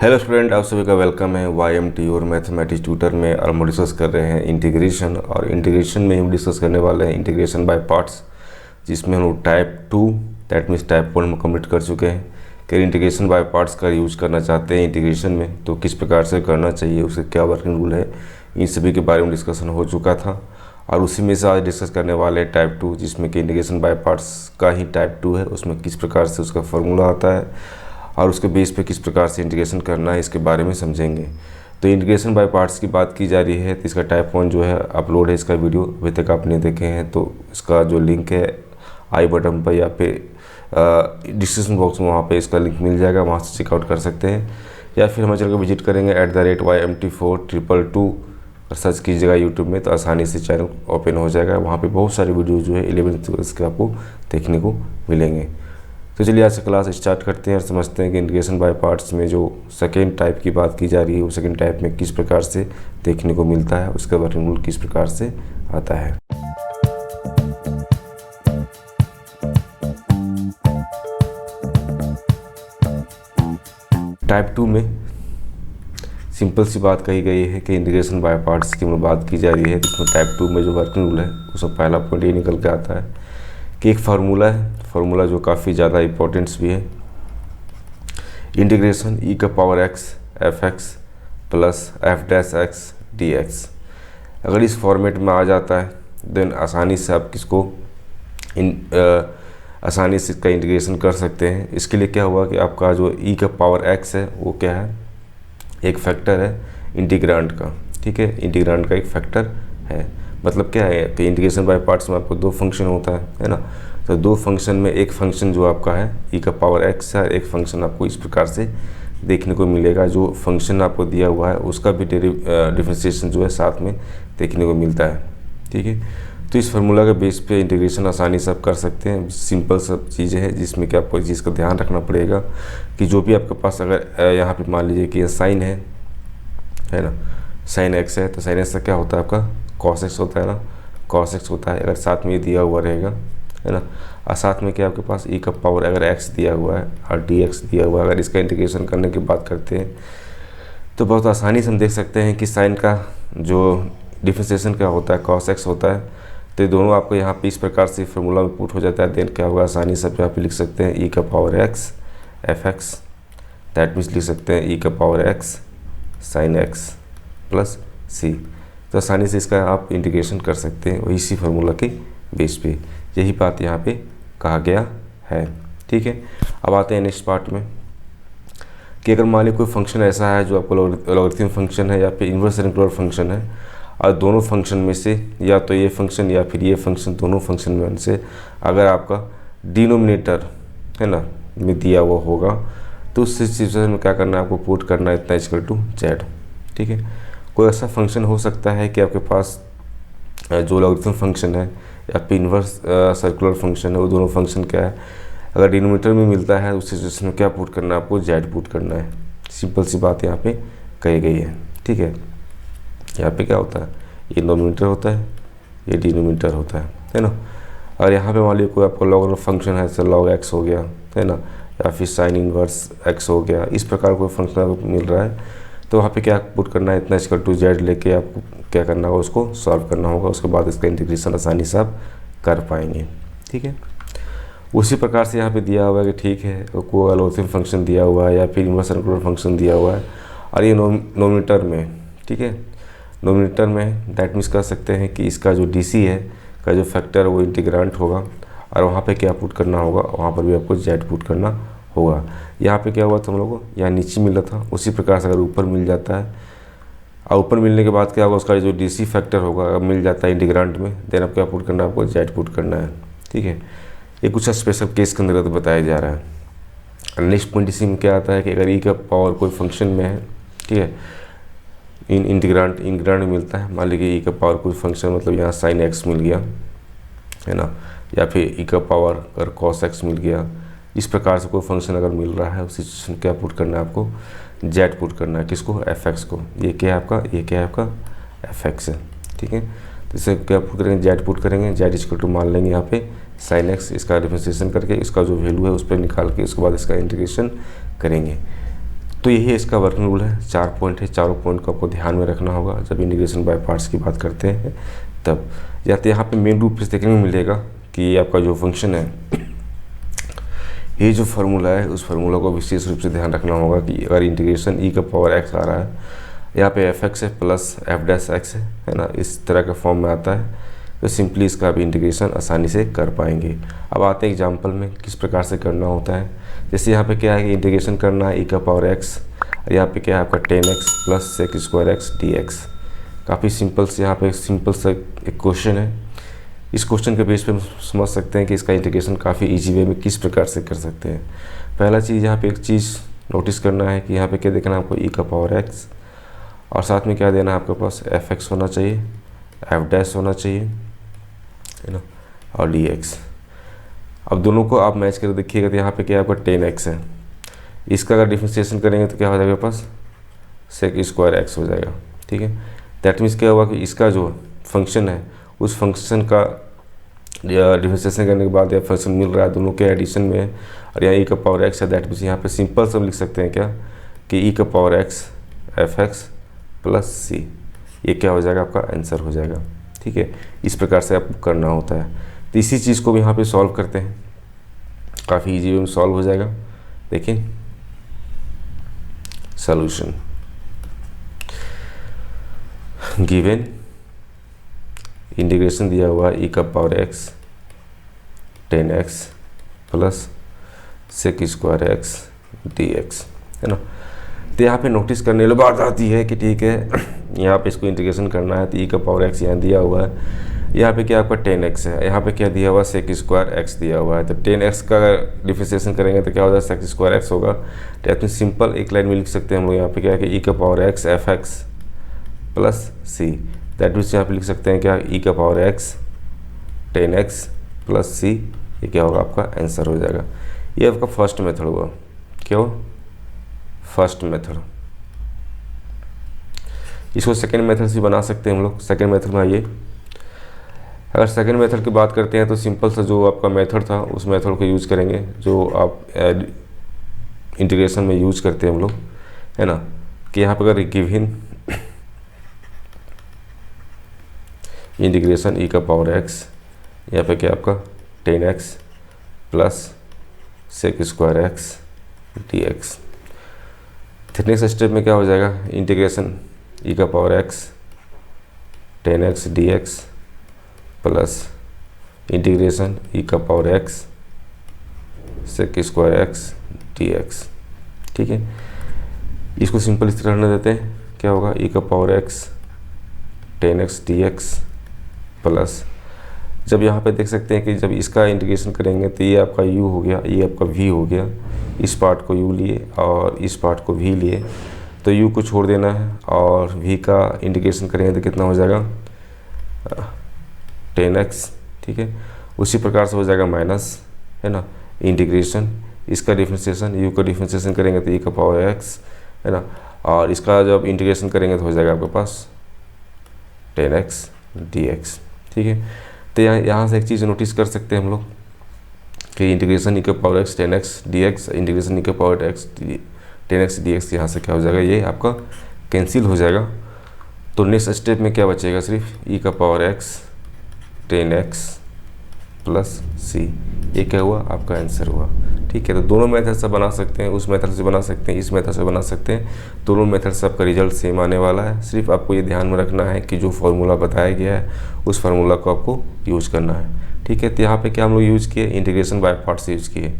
Hello student, आप सभी का वेलकम है YMT और मैथमेटिक्स ट्यूटर में। और हम डिस्कस कर रहे हैं इंटीग्रेशन, और इंटीग्रेशन में हम डिस्कस करने वाले हैं इंटीग्रेशन बाय पार्ट्स, जिसमें हम टाइप 2 दैट मीन्स टाइप 1 हम कंप्लीट कर चुके हैं। कि इंटीग्रेशन बाय पार्ट्स का यूज करना चाहते हैं इंटीग्रेशन में तो किस प्रकार से करना चाहिए, उसके क्या वर्किंग रूल है, इन सभी के बारे में डिस्कशन हो चुका था। और उसी में से आज डिस्कस करने वाले हैं टाइप 2, जिसमें कि इंटीग्रेशन बाय पार्ट्स का ही टाइप 2 है। उसमें किस प्रकार से उसका फॉर्मूला आता है और उसके बेस पे किस प्रकार से इंटीग्रेशन करना है, इसके बारे में समझेंगे। तो इंटीग्रेशन बाय पार्ट्स की बात की जा रही है तो इसका टाइप 1 जो है अपलोड है, इसका वीडियो अभी तक आप नहीं देखे हैं तो इसका जो लिंक है आई बटन पर या फिर डिस्क्रिप्शन बॉक्स में, वहाँ पे इसका लिंक मिल जाएगा, वहाँ से चेकआउट कर सकते हैं। या फिर हमारे चैनल को विजिट करेंगे @YMT422 सर्च कीजिएगा यूट्यूब में तो आसानी से चैनल ओपन हो जाएगा। वहाँ पे बहुत सारे वीडियो जो है 11th के आपको देखने को मिलेंगे। तो चलिए आज से क्लास स्टार्ट करते हैं और समझते हैं कि इंटीग्रेशन बाय पार्ट्स में जो सेकेंड टाइप की बात की जा रही है वो सेकेंड टाइप में किस प्रकार से देखने को मिलता है, उसका वर्किंग रूल किस प्रकार से आता है। टाइप 2 में सिंपल सी बात कही गई है कि इंटीग्रेशन बाय पार्ट्स की बात की जा रही है। इसमें टाइप 2 में जो वर्किंग रूल है उसका पहला पॉइंट ये निकल के आता है कि एक फार्मूला है, फार्मूला जो काफ़ी ज़्यादा इम्पोर्टेंस भी है। Integration e⁻x fx plus f'(x) dx। अगर इस फॉर्मेट में आ जाता है देन आसानी से आप किसको आसानी से इसका इंटीग्रेशन कर सकते हैं। इसके लिए क्या हुआ कि आपका जो e⁻x है वो क्या है, एक फैक्टर है इंटीग्रांड का, ठीक है, इंटीग्रांड का एक फैक्टर है। मतलब क्या है कि इंटीग्रेशन बाय पार्ट्स में आपको दो फंक्शन होता है ना। तो दो फंक्शन में एक फंक्शन जो आपका है e⁻x है, एक फंक्शन आपको इस प्रकार से देखने को मिलेगा। जो फंक्शन आपको दिया हुआ है उसका भी डिफरेंशिएशन जो है साथ में देखने को मिलता है, ठीक है। तो इस फार्मूला के बेस पे इंटीग्रेशन आसानी से आप कर सकते हैं। सिंपल सब चीज़ें हैं जिसमें कि आपको इस चीज़ का ध्यान रखना पड़ेगा कि जो भी आपके पास अगर यहाँ पे मान लीजिए कि साइन है ना, साइन x है तो साइन x का क्या होता है आपका cos x होता है ना, cos x होता है। अगर साथ में ये दिया हुआ रहेगा है ना, और साथ में क्या आपके पास अगर x दिया हुआ है और dx दिया हुआ है, अगर इसका इंटीग्रेशन करने की बात करते हैं तो बहुत आसानी से हम देख सकते हैं कि साइन का जो डिफरेंशिएशन क्या होता है cos x होता है। तो दोनों आपको यहाँ पे इस प्रकार से फार्मूला में पुट हो जाता है। देन क्या होगा, आसानी से यहाँ पे लिख सकते हैं e⁻x fx, दैट मीन्स लिख सकते हैं e⁻x sin x plus c। तो आसानी से इसका आप इंटीग्रेशन कर सकते हैं वही इसी फार्मूला के बेस पे। यही बात यहाँ पे कहा गया है, ठीक है। अब आते हैं नेक्स्ट पार्ट में कि अगर मान लीजिए कोई फंक्शन ऐसा है जो आपको लॉगरिथम फंक्शन है या फिर इन्वर्स रेक्टेंगुलर फंक्शन है, और दोनों फंक्शन में से या तो ये फंक्शन या फिर ये फंक्शन, दोनों फंक्शन में से अगर आपका डिनोमिनेटर है ना में दिया हुआ होगा तो उस सिचुएशन में क्या करना है, आपको पुट करना है इतना =z, ठीक है। कोई ऐसा फंक्शन हो सकता है कि आपके पास जो लॉगरिथम फंक्शन है या फिर इन्वर्स सर्कुलर फंक्शन है, वो दोनों फंक्शन क्या है, अगर डिनोमिनेटर में मिलता है उस सिचुएशन में क्या पुट करना है, आपको z पुट करना है। सिंपल सी बात यहाँ पे कही गई है, ठीक है। यहाँ पे क्या होता है, ये नोमिनेटर होता है, ये डिनोमिनेटर होता है ना। और यहाँ पे मान लीजिए कोई आपको लॉग फंक्शन है, जैसे log x हो गया है ना, या फिर साइन इनवर्स x हो गया, इस प्रकार कोई फंक्शन आपको मिल रहा है तो वहाँ पे क्या पुट करना है, इतना =z लेके आपको क्या करना होगा, उसको सॉल्व करना होगा। उसके बाद इसका इंटीग्रेशन आसानी से आप कर पाएंगे, ठीक है। उसी प्रकार से यहाँ पे दिया हुआ है कि ठीक है कोई लॉगरिथम फंक्शन दिया हुआ है या फिर इन्वर्स रेक्टेंगुलर फंक्शन दिया हुआ है और ये नोमिनेटर में, ठीक है, नोमिनेटर में दैट मीन्स कह सकते हैं कि इसका जो डी सी है का जो फैक्टर वो इंटीग्रांट होगा और वहाँ पे क्या पुट करना होगा, वहाँ पर भी आपको z पुट करना होगा। यहाँ पे क्या हुआ था हम लोगों को, यहाँ नीचे मिला था, उसी प्रकार से अगर ऊपर मिल जाता है और ऊपर मिलने के बाद क्या होगा, उसका जो डी सी फैक्टर होगा अगर मिल जाता है इंटीग्रांट में, देन आप क्या पुट करना है, आपको z पुट करना है, ठीक है। ये कुछ स्पेशल केस के अंतर्गत बताया जा रहा है। नेक्स्ट पॉइंट इसी में क्या आता है कि अगर e⁻ कोई फंक्शन में है, ठीक है, इंटीग्रांट मिलता है, मान लीजिए e⁻ कोई फंक्शन, मतलब यहाँ sin x मिल गया है ना, या फिर e⁻ अगर cos x मिल गया, इस प्रकार से कोई फंक्शन अगर मिल रहा है उसी सिचुएशन क्या पुट करना है, आपको z पुट करना है, किसको, fx को। ये क्या है आपका, ये क्या है आपका fx है, ठीक है। तो इसे क्या पुट करेंगे, z पुट करेंगे, z मान लेंगे यहाँ पे sin x, इसका डिफरेंशिएशन करके इसका जो वैल्यू है उस पर निकाल के उसके बाद इसका इंटीग्रेशन करेंगे। तो यही इसका वर्किंग रूल है। 4 पॉइंट है, चारों पॉइंट को आपको ध्यान में रखना होगा जब इंटीग्रेशन बाय पार्ट्स की बात करते हैं तब। या तो यहाँ पे मेन रूप से देखने को मिलेगा कि ये आपका जो फंक्शन है, ये जो फार्मूला है उस फार्मूला को विशेष रूप से ध्यान रखना होगा कि अगर इंटीग्रेशन ई का पावर एक्स आ रहा है, यहाँ पे एफ एक्स है प्लस एफ डैश एक्स है ना, इस तरह का फॉर्म में आता है, तो सिंपली इसका आप इंटीग्रेशन आसानी से कर पाएंगे। अब आते हैं एग्जाम्पल में किस प्रकार से करना होता है। जैसे यहाँ पे क्या है कि इंटीग्रेशन करना है ई का पावर एक्स, यहाँ पे क्या है आपका 10x plus sec square x D X. काफ़ी सिंपल से यहाँ पे सिंपल सा एक क्वेश्चन है। इस क्वेश्चन के बेस पे हम समझ सकते हैं कि इसका इंटीग्रेशन काफ़ी इजी वे में किस प्रकार से कर सकते हैं। पहला चीज़ यहाँ पे एक चीज़ नोटिस करना है कि यहाँ पे क्या देखना है आपको, ई का पावर एक्स और साथ में क्या देना है आपके पास, एफ एक्स होना चाहिए, एफ डैश होना चाहिए, है ना, और डी एक्स। अब दोनों को आप मैच कर देखिएगा तो यहाँ पे क्या आपका 10x है, इसका अगर डिफरेंशिएशन करेंगे तो क्या हो जाएगा पास, सेक स्क्वायर एक्स हो जाएगा। ठीक है, दैट मीन्स क्या हुआ कि इसका जो फंक्शन है उस फंक्शन का डिफरेंशिएशन करने के बाद यह फंक्शन मिल रहा है दोनों के एडिशन में है, और यहाँ ई का पावर एक्स है, दैट मीन्स यहाँ पे सिंपल सब लिख सकते हैं क्या कि ई का power x F x plus c, ये क्या हो जाएगा आपका आंसर हो जाएगा। ठीक है, इस प्रकार से आपको करना होता है। तो इसी चीज़ को भी यहाँ पे सॉल्व करते हैं, काफ़ी इजी वे में सॉल्व हो जाएगा। देखिए सॉल्यूशन, गिवन इंटीग्रेशन दिया हुआ ई का power x 10x plus sec square x D X, है ना। तो यहाँ पे नोटिस करने वाली बात आती है कि ठीक है यहाँ पे इसको इंटीग्रेशन करना है तो ई का पावर एक्स यहाँ दिया हुआ है, यहाँ पे क्या आपका 10x है, यहाँ पे क्या दिया हुआ सेक स्क्वायर एक्स दिया हुआ है। तो 10x का डिफरेंशिएशन करेंगे तो क्या हो जाएगा, सेक स्क्वायर एक्स होगा। तो इसमें सिंपल एक लाइन में लिख सकते हैं हम लोग, यहाँ पे क्या है कि ई का power x F x plus C, that means यहाँ पे लिख सकते हैं क्या, ई का power x 10x plus c, ये क्या होगा आपका आंसर हो जाएगा। ये आपका फर्स्ट मेथड हुआ, क्या हुआ, फर्स्ट मेथड। इसको सेकेंड मेथड से बना सकते हैं हम लोग। सेकेंड मेथड में आइए, अगर सेकेंड मेथड की बात करते हैं तो सिंपल सा जो आपका मेथड था उस मेथड को यूज़ करेंगे जो आप इंटीग्रेशन में यूज करते हैं हम लोग, है ना। कि यहाँ पर अगर गिवन इंटीग्रेशन ई का पावर एक्स, यहाँ पे क्या आपका 10x plus sec square x D x. Next step में क्या हो जाएगा, इंटीग्रेशन ई का power x 10x d x plus integration ई का power x sec square x D x. ठीक है, इसको सिंपल इस तरह रहने देते हैं, क्या होगा, ई का power x 10x d x plus, जब यहाँ पे देख सकते हैं कि जब इसका इंटीग्रेशन करेंगे तो ये आपका u हो गया, ये आपका v हो गया, इस पार्ट को u लिए और इस पार्ट को v लिए, तो u को छोड़ देना है और v का इंटीग्रेशन करेंगे तो कितना हो जाएगा 10x। ठीक है, उसी प्रकार से हो जाएगा माइनस, है ना, इंटीग्रेशन इसका डिफरेंशिएशन, u का डिफरेंशिएशन करेंगे तो e का पावर x, है ना, और इसका जब इंटीग्रेशन करेंगे तो हो जाएगा आपके पास 10x dx। ठीक है, तो यहाँ से एक चीज़ नोटिस कर सकते हैं हम लोग कि इंटीग्रेशन ई का power x 10x dx, integration ई का पावर एक्स 10x dx, यहाँ से क्या हो जाएगा, ये आपका कैंसिल हो जाएगा। तो नेक्स्ट स्टेप में क्या बचेगा, सिर्फ ई का power x 10x plus c, ये क्या हुआ आपका आंसर हुआ। ठीक है, तो दोनों मेथड से बना सकते हैं, उस मेथड से बना सकते हैं, इस मेथड से बना सकते हैं, दोनों मेथड से आपका रिजल्ट सेम आने वाला है। सिर्फ आपको ये ध्यान में रखना है कि जो फार्मूला बताया गया है उस फार्मूला को आपको यूज करना है। ठीक है, तो यहाँ पे क्या हम लोग यूज़ किए, इंटीग्रेशन बाय पार्ट्स यूज़ किए।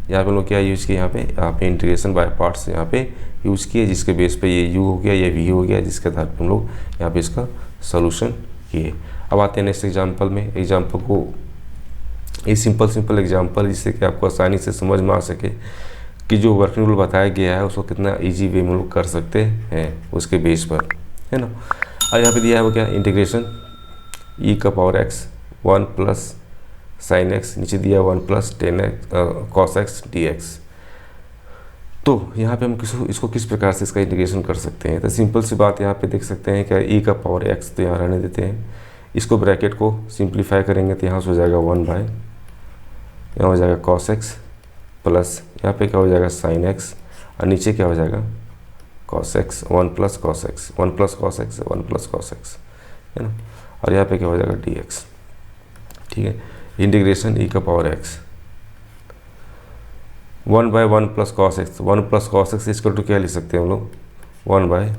यहाँ पे हम लोग क्या यूज़ किए, यहाँ पे इंटीग्रेशन बाय पार्ट्स यहाँ पे यूज़ किए, जिसके बेस पे ये u हो गया, ये v हो गया, जिसके आधार पर हम लोग यहाँ पे इसका सोल्यूशन किए। अब आते हैं नेक्स्ट एग्जाम्पल में। एग्जाम्पल को ये सिंपल एग्जाम्पल, जिससे कि आपको आसानी से समझ में आ सके कि जो वर्किंग रूल बताया गया है उसको कितना इजी वे में लोग कर सकते हैं उसके बेस पर, है ना। और यहाँ पे दिया है वो क्या, इंटीग्रेशन ई का power X 1 plus sine x, नीचे दिया 1 plus 10x cos x D x. तो यहाँ पे हम इसको किस प्रकार से इसका इंटीग्रेशन कर सकते हैं, तो सिंपल सी बात यहाँ पे देख सकते हैं कि ई का पावर एक्स तो यहाँ रहने देते हैं, इसको ब्रैकेट को सिंप्लीफाई करेंगे तो यहाँ से हो जाएगा 1 बाय, यहाँ हो जाएगा कॉस एक्स प्लस यहाँ पे क्या हो जाएगा साइन एक्स, और नीचे क्या हो जाएगा cos X, 1 plus cos X, 1 plus cos X, 1 plus cos x, है ना। और यहाँ पे क्या हो जाएगा डी एक्स, ठीक है। इंटीग्रेशन ई का power X 1 by 1 plus cos X, 1 plus cos X इसको टू क्या लिख सकते हैं हम लोग 1 by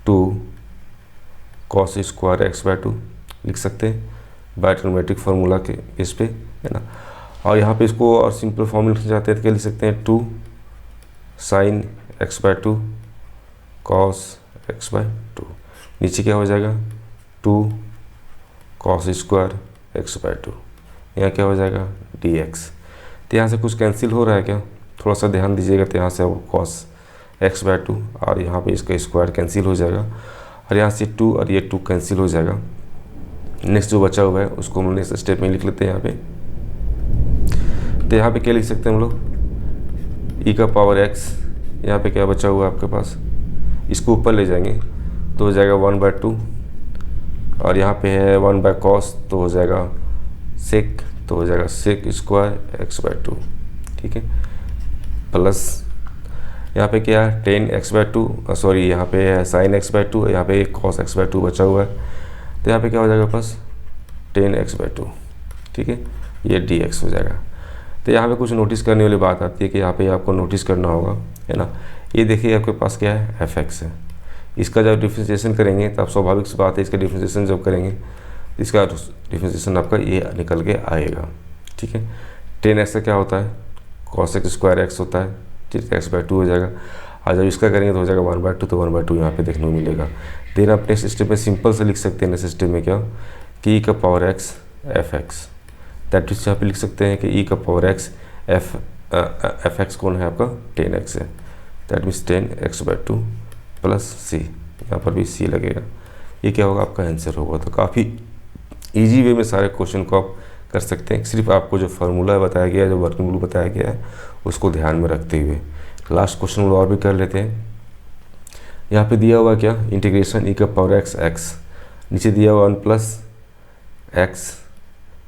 2 cos square X by 2 लिख सकते हैं बाय ट्रिग्नोमेट्रिक फार्मूला के इस पे, है ना। और यहाँ पे इसको और सिंपल फॉर्म लिखना चाहते हैं तो क्या लिख सकते हैं 2 sine X by 2 cos X by 2, नीचे क्या हो जाएगा 2 कॉस स्क्वायर एक्स बाय 2, यहाँ क्या हो जाएगा डी एक्स। तो यहाँ से कुछ कैंसिल हो रहा है क्या, थोड़ा सा ध्यान दीजिएगा। तो यहाँ से वो कॉस एक्स बाय 2 और यहाँ पे इसका स्क्वायर कैंसिल हो जाएगा और यहाँ से 2 और ये 2 कैंसिल हो जाएगा। नेक्स्ट जो बचा हुआ है उसको हम नेक्स्ट स्टेप में लिख लेते हैं यहाँ पे। तो यहाँ पे क्या लिख सकते हैं हम लोग ई का पावर एक्स, यहाँ पे क्या बचा हुआ है आपके पास, इसको ऊपर ले जाएंगे तो हो जाएगा 1 बाय 2 और यहाँ पे है 1 बाय कॉस तो हो जाएगा सेक, तो हो जाएगा सेक स्क्वायर एक्स बाय 2, ठीक है। प्लस यहाँ पे क्या है 10 एक्स बाय 2, सॉरी यहाँ पे है साइन एक्स बाय 2, यहाँ पे कॉस एक्स बाय 2 बचा हुआ है। तो यहाँ पे क्या हो जाएगा बस 10 एक्स बाय 2, ठीक है, ये डी एक्स हो जाएगा। तो यहाँ पे कुछ नोटिस करने वाली बात आती है कि यहाँ पे आपको नोटिस करना होगा, है ना। ये देखिए आपके पास क्या है एफ एक्स है, इसका जब डिफ्रेंशिएशन करेंगे तो आप स्वाभाविक सी बात है इसका डिफ्रेंशिएशन जब करेंगे तो इसका डिफ्रेंशिएशन आपका ये निकल के आएगा, ठीक है। 10 एक्स का क्या होता है कॉस एक्स स्क्वायर एक्स होता है, ठीक है, एक्स बाय 2 हो जाएगा। और जब इसका करेंगे तो हो जाएगा 1 बाय 2, तो 1 बाय 2 यहाँ पे देखने को मिलेगा। देन आप नेक्स्ट स्टेप में सिंपल से लिख सकते हैं, नेक्स्ट स्टेप में क्या कि ई का power x F x, that is यहाँ पे लिख सकते हैं कि ई का पावर एक्स एफ एक्स कौन है आपका 10 एक्स है, that means 10 x by 2 plus c, यहाँ पर भी सी लगेगा। ये क्या होगा आपका आंसर होगा। तो काफ़ी इजी वे में सारे क्वेश्चन को आप कर सकते हैं, सिर्फ आपको जो फार्मूला बताया गया है, जो वर्किंग रूल बताया गया है उसको ध्यान में रखते हुए। लास्ट क्वेश्चन और भी कर लेते हैं। यहाँ पे दिया हुआ क्या इंटीग्रेशन ई का पावर एक्स एक्स, नीचे दिया हुआ 1 प्लस एक्स,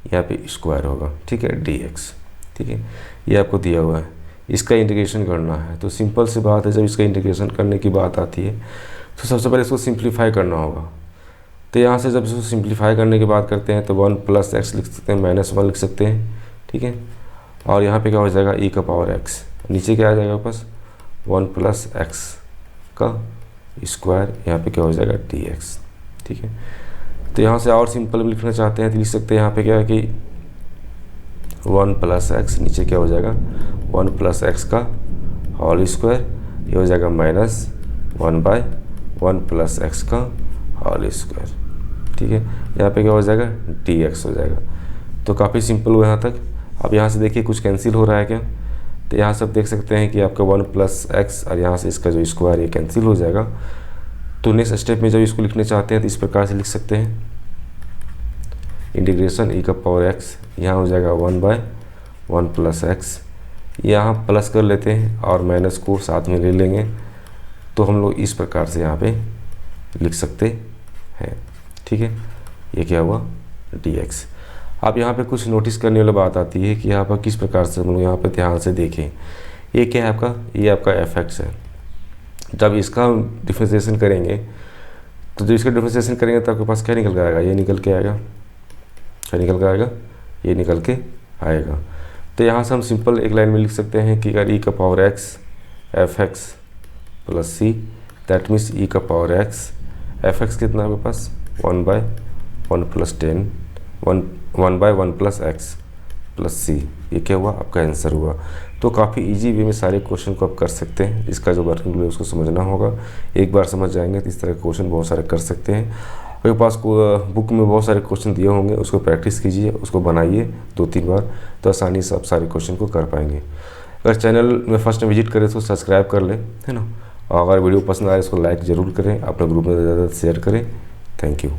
यहाँ पे स्क्वायर होगा, ठीक है, डी एक्स, ठीक है। ये आपको दिया हुआ है, इसका इंटीग्रेशन करना है। तो सिंपल सी बात है, जब इसका इंटीग्रेशन करने की बात आती है तो सबसे पहले इसको सिंप्लीफाई करना होगा। तो यहाँ से जब इसको सिंप्लीफाई करने की बात करते हैं तो 1 प्लस एक्स लिख सकते हैं, -1 लिख सकते हैं, ठीक है। और यहाँ पे क्या हो जाएगा ई का पावर एक्स, नीचे क्या आ जाएगा बस 1 प्लस एक्स का स्क्वायर, यहाँ पे क्या हो जाएगा डी एक्स, ठीक है। तो यहाँ से और सिंपल भी लिखना चाहते हैं तो लिख सकते हैं यहाँ पे क्या है कि 1 प्लस एक्स, नीचे क्या हो जाएगा 1 प्लस एक्स का होल स्क्वायर, ये हो जाएगा -1 बाय 1 प्लस एक्स का होल स्क्वायर, ठीक है। यहाँ पे क्या हो जाएगा डी एक्स हो जाएगा। तो काफ़ी सिंपल हुआ यहाँ तक। अब यहाँ से देखिए कुछ कैंसिल हो रहा है क्या, तो यहाँ से आप देख सकते हैं कि आपका 1 प्लस एक्स और यहाँ से इसका जो स्क्वायर ये कैंसिल हो जाएगा। तो नेक्स्ट स्टेप में जब इसको लिखने चाहते हैं तो इस प्रकार से लिख सकते हैं इंटीग्रेशन ई का पावर एक्स, यहाँ हो जाएगा 1 बाय 1 प्लस एक्स, यहाँ प्लस कर लेते हैं और माइनस को साथ में ले लेंगे तो हम लोग इस प्रकार से यहाँ पे लिख सकते हैं, ठीक है। ये क्या हुआ डी एक्स। अब यहाँ पे कुछ नोटिस करने वाली बात आती है कि यहाँ पर किस प्रकार से हम लोग यहाँ पे ध्यान से देखें। ये क्या है आपका, ये आपका एफ एक्स है। जब इसका डिफ्रेंशिएशन करेंगे तो जब इसका डिफ्रेंशिएशन करेंगे तो आपके पास क्या निकल के आएगा, ये निकल के आएगा, क्या निकल के आएगा, ये निकल के आएगा। तो यहाँ से हम सिंपल एक लाइन में लिख सकते हैं कि अगर ई का power x F x plus C, that means e का पावर एक्स एफ एक्स कितना है आपके पास 1 by 1 plus 10 1 by 1 plus x plus c, ये क्या हुआ आपका आंसर हुआ। तो काफ़ी इजी वे में सारे क्वेश्चन को आप कर सकते हैं। इसका जो वर्किंग रूल है उसको समझना होगा, एक बार समझ जाएंगे तो इस तरह के क्वेश्चन बहुत सारे कर सकते हैं। आपके पास बुक में बहुत सारे क्वेश्चन दिए होंगे, उसको प्रैक्टिस कीजिए, उसको बनाइए 2-3 बार, तो आसानी से आप सारे क्वेश्चन को कर पाएंगे। अगर चैनल में फर्स्ट टाइम विजिट करें तो सब्सक्राइब कर लें, है ना। और अगर वीडियो पसंद आए इसको लाइक ज़रूर करें, अपने ग्रुप में ज़्यादा शेयर करें। Thank you.